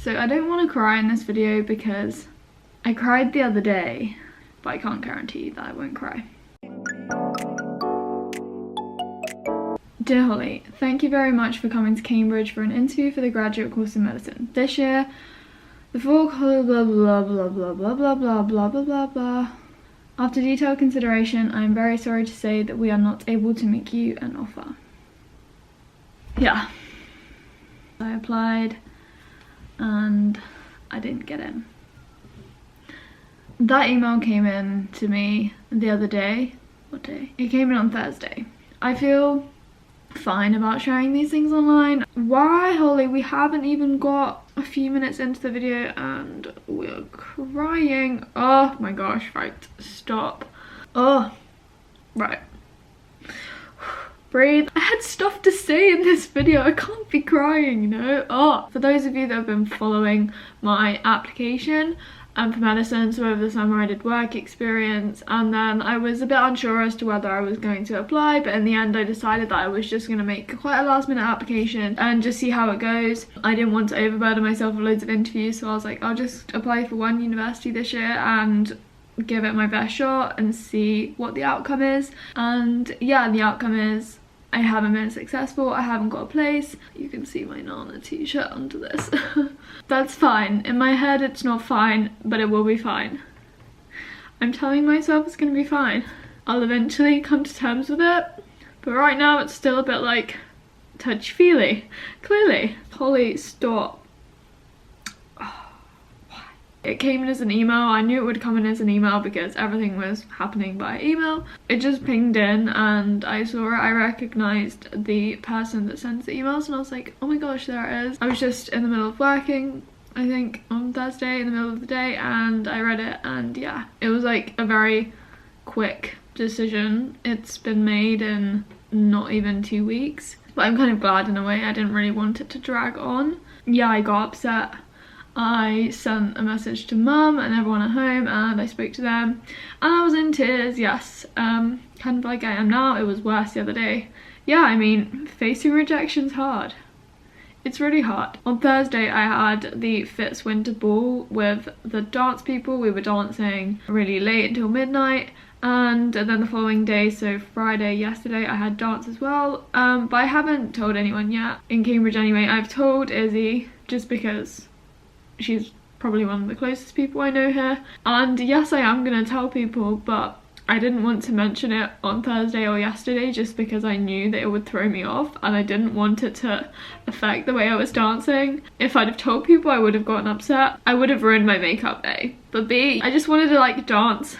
So I don't want to cry in this video because I cried the other day, but I can't guarantee that I won't cry. Dear Holly, thank you very much for coming to Cambridge for an interview for the graduate course in medicine. This year, the full blah blah blah blah blah blah blah blah blah blah blah blah. After detailed consideration, I am very sorry to say that we are not able to make you an offer. Yeah. I applied and I didn't get in. That email came in to me the other day. What day? It came in on Thursday. I feel fine about sharing these things online. Why, Holly? We haven't even got a few minutes into the video and we're crying. Oh my gosh, right, stop. Oh, right. Breathe. I had stuff to say in this video. I can't be crying, you know? Oh, for those of you that have been following my application for medicine, so over the summer I did work experience, and then I was a bit unsure as to whether I was going to apply, but in the end I decided that I was just going to make quite a last minute application and just see how it goes. I didn't want to overburden myself with loads of interviews, so I was like, I'll just apply for one university this year and give it my best shot and see what the outcome is. And yeah, the outcome is I haven't been successful. I haven't got a place. You can see my Nana t-shirt under this. That's fine. In my head it's not fine, but it will be fine. I'm telling myself it's gonna be fine. I'll eventually come to terms with it, but right now it's still a bit like touchy-feely. Clearly. Holly, stop. It came in as an email. I knew it would come in as an email because everything was happening by email. It just pinged in and I saw it. I recognized the person that sends the emails and I was like, oh my gosh, there it is. I was just in the middle of working, I think on Thursday in the middle of the day, and I read it, and yeah, it was like a very quick decision. It's been made in not even 2 weeks, but I'm kind of glad in a way. I didn't really want it to drag on. Yeah, I got upset. I sent a message to mum and everyone at home and I spoke to them and I was in tears, yes, kind of like I am now. It was worse the other day. Yeah, I mean, facing rejection's hard. It's really hard. On Thursday I had the Fitz Winter Ball with the dance people. We were dancing really late until midnight, and then the following day, so Friday, yesterday, I had dance as well, but I haven't told anyone yet. In Cambridge anyway, I've told Izzy just because she's probably one of the closest people I know here, and yes, I am gonna tell people, but I didn't want to mention it on Thursday or yesterday just because I knew that it would throw me off and I didn't want it to affect the way I was dancing. If I'd have told people, I would have gotten upset. I would have ruined my makeup, A. But B, I just wanted to like dance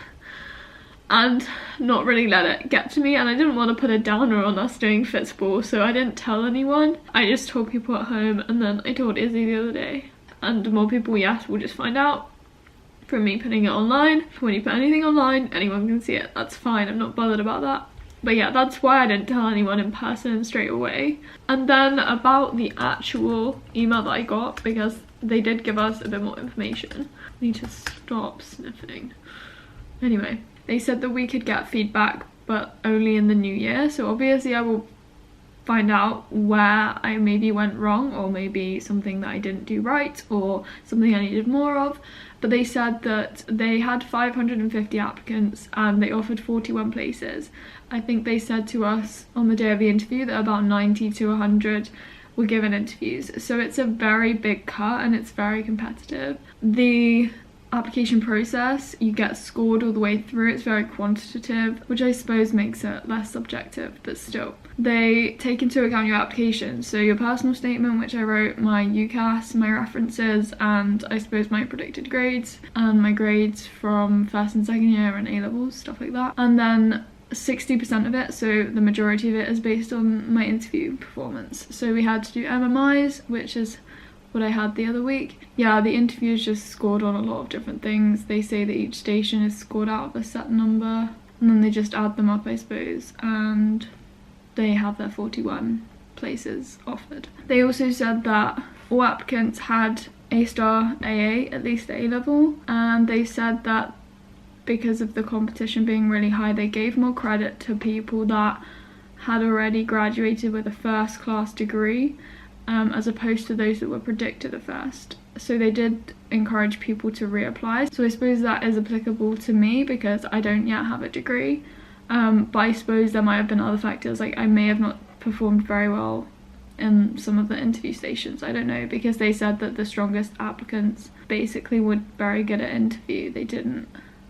and not really let it get to me, and I didn't want to put a downer on us doing Fitzball, so I didn't tell anyone. I just told people at home, and then I told Izzy the other day. And more people, yes, will just find out from me putting it online. When you put anything online, anyone can see it. That's fine, I'm not bothered about that. But yeah, that's why I didn't tell anyone in person straight away. And then about the actual email that I got, because they did give us a bit more information. I need to stop sniffing. Anyway, they said that we could get feedback, but only in the new year. So obviously I will find out where I maybe went wrong, or maybe something that I didn't do right, or something I needed more of. But they said that they had 550 applicants and they offered 41 places. I think they said to us on the day of the interview that about 90 to 100 were given interviews. So it's a very big cut and it's very competitive. The application process, you get scored all the way through. It's very quantitative, which I suppose makes it less subjective, but still. They take into account your application, so your personal statement, which I wrote, my UCAS, my references, and I suppose my predicted grades, and my grades from first and second year and A-levels, stuff like that. And then 60% of it, so the majority of it, is based on my interview performance. So we had to do MMIs, which is what I had the other week. Yeah, the interviews just scored on a lot of different things. They say that each station is scored out of a set number, and then they just add them up, I suppose, and they have their 41 places offered. They also said that all applicants had A-star AA, at least the A-level, and they said that because of the competition being really high, they gave more credit to people that had already graduated with a first-class degree, as opposed to those that were predicted at first. so they did encourage people to reapply. So I suppose that is applicable to me because I don't yet have a degree. But I suppose there might have been other factors, like I may have not performed very well in some of the interview stations, I don't know, because they said that the strongest applicants basically were very good at interview. They didn't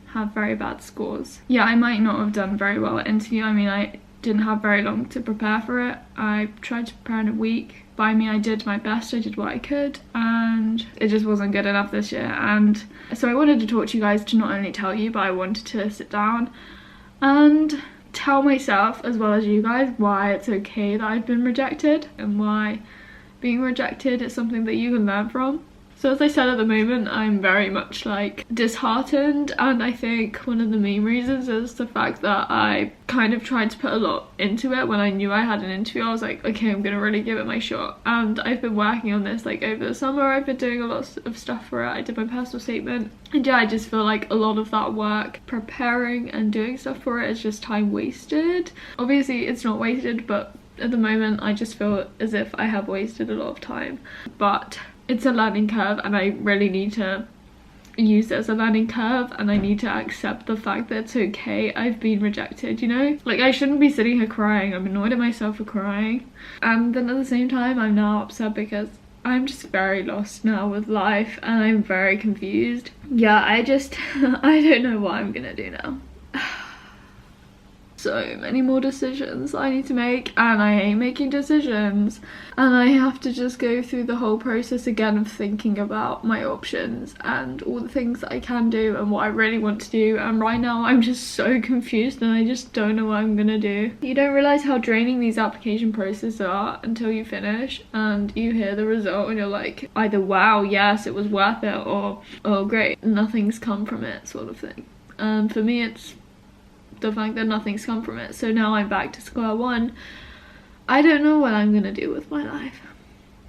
have very bad scores. Yeah, I might not have done very well at interview. I mean, I didn't have very long to prepare for it. I tried to prepare in a week. But I mean, I did my best, I did what I could, and it just wasn't good enough this year. And so I wanted to talk to you guys to not only tell you, but I wanted to sit down and tell myself as well as you guys why it's okay that I've been rejected and why being rejected is something that you can learn from. So as I said, at the moment I'm very much like disheartened, and I think one of the main reasons is the fact that I kind of tried to put a lot into it. When I knew I had an interview, I was like, okay, I'm gonna really give it my shot, and I've been working on this like over the summer. I've been doing a lot of stuff for it. I did my personal statement, and yeah, I just feel like a lot of that work preparing and doing stuff for it is just time wasted. Obviously it's not wasted, but at the moment I just feel as if I have wasted a lot of time. But it's a learning curve, and I really need to use it as a learning curve, and I need to accept the fact that it's okay I've been rejected, you know? Like, I shouldn't be sitting here crying. I'm annoyed at myself for crying, and then at the same time I'm now upset because I'm just very lost now with life and I'm very confused. Yeah, I don't know what I'm gonna do now. So many more decisions I need to make, and I hate making decisions, and I have to just go through the whole process again of thinking about my options and all the things that I can do and what I really want to do. And right now I'm just so confused and I just don't know what I'm gonna do. You don't realize how draining these application processes are until you finish and you hear the result and you're like, either wow, yes, it was worth it, or oh great, nothing's come from it, sort of thing. And for me it's the fact that nothing's come from it. So now I'm back to square one. I don't know what I'm gonna do with my life.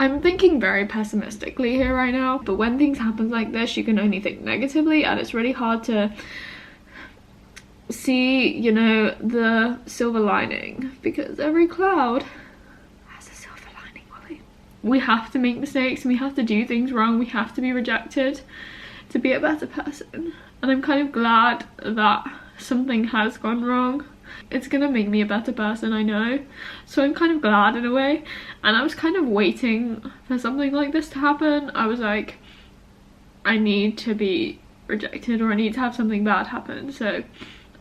I'm thinking very pessimistically here right now, but when things happen like this, you can only think negatively, and it's really hard to see, you know, the silver lining, because every cloud has a silver lining, Ollie. We have to make mistakes and we have to do things wrong. We have to be rejected to be a better person. And I'm kind of glad that something has gone wrong. It's gonna make me a better person, I know, so I'm kind of glad in a way. And I was kind of waiting for something like this to happen. I was like, I need to be rejected, or I need to have something bad happen, so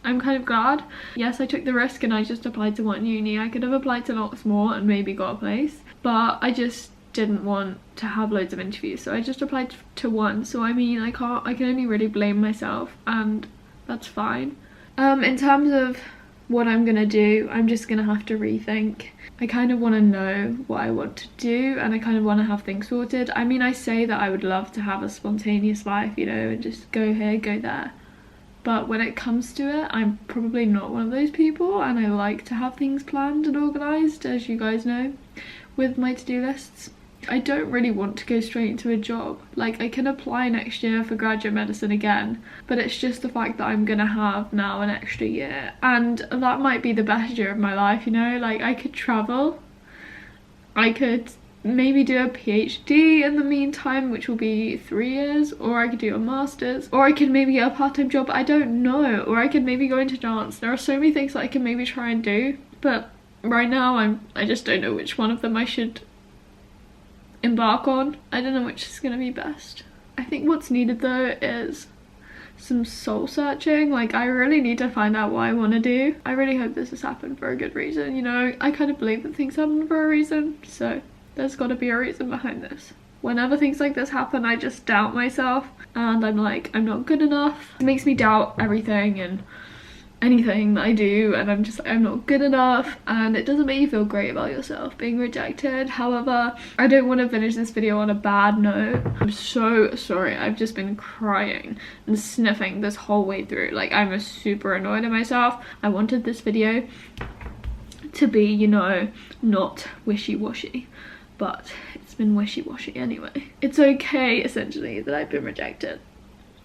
I'm kind of glad. Yes, I took the risk and I just applied to one uni. I could have applied to lots more and maybe got a place, but I just didn't want to have loads of interviews, so I just applied to one. So I mean, I can only really blame myself, and that's fine. In terms of what I'm gonna do, I'm just gonna have to rethink. I kind of want to know what I want to do, and I kind of want to have things sorted. I mean, I say that I would love to have a spontaneous life, you know, and just go here, go there. But when it comes to it, I'm probably not one of those people, and I like to have things planned and organised, as you guys know, with my to-do lists. I don't really want to go straight into a job. Like, I can apply next year for graduate medicine again, but it's just the fact that I'm gonna have now an extra year, and that might be the best year of my life, you know? Like, I could travel, I could maybe do a PhD in the meantime, which will be 3 years, or I could do a master's, or I could maybe get a part-time job, I don't know, or I could maybe go into dance. There are so many things that I can maybe try and do, but right now I just don't know which one of them I should embark on. I don't know which is gonna be best. I think what's needed though is some soul searching. Like, I really need to find out what I want to do. I really hope this has happened for a good reason, you know? I kind of believe that things happen for a reason, so there's got to be a reason behind this. Whenever things like this happen, I just doubt myself, and I'm like, I'm not good enough. It makes me doubt everything and anything that I do, and I'm just like, I'm not good enough, and it doesn't make you feel great about yourself being rejected. However, I don't want to finish this video on a bad note. I'm so sorry. I've just been crying and sniffing this whole way through. Like, I'm super annoyed at myself. I wanted this video to be, you know, not wishy-washy, but it's been wishy-washy anyway. It's okay, essentially, that I've been rejected.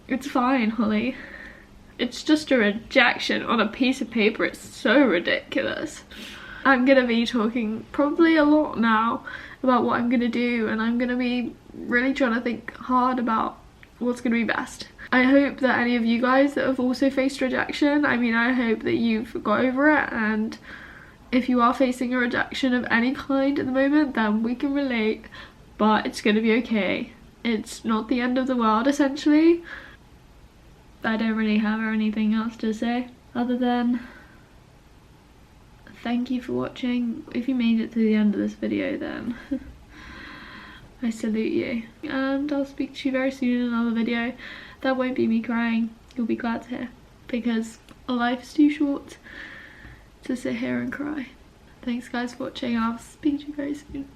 It's fine, Holly. It's just a rejection on a piece of paper. It's so ridiculous. I'm gonna be talking probably a lot now about what I'm gonna do, and I'm gonna be really trying to think hard about what's gonna be best. I hope that any of you guys that have also faced rejection, I mean, I hope that you've got over it, and if you are facing a rejection of any kind at the moment, then we can relate, but it's gonna be okay. It's not the end of the world, essentially. I don't really have anything else to say other than thank you for watching. If you made it to the end of this video, then I salute you, and I'll speak to you very soon in another video. That won't be me crying, you'll be glad to hear, because life is too short to sit here and cry. Thanks guys for watching, I'll speak to you very soon.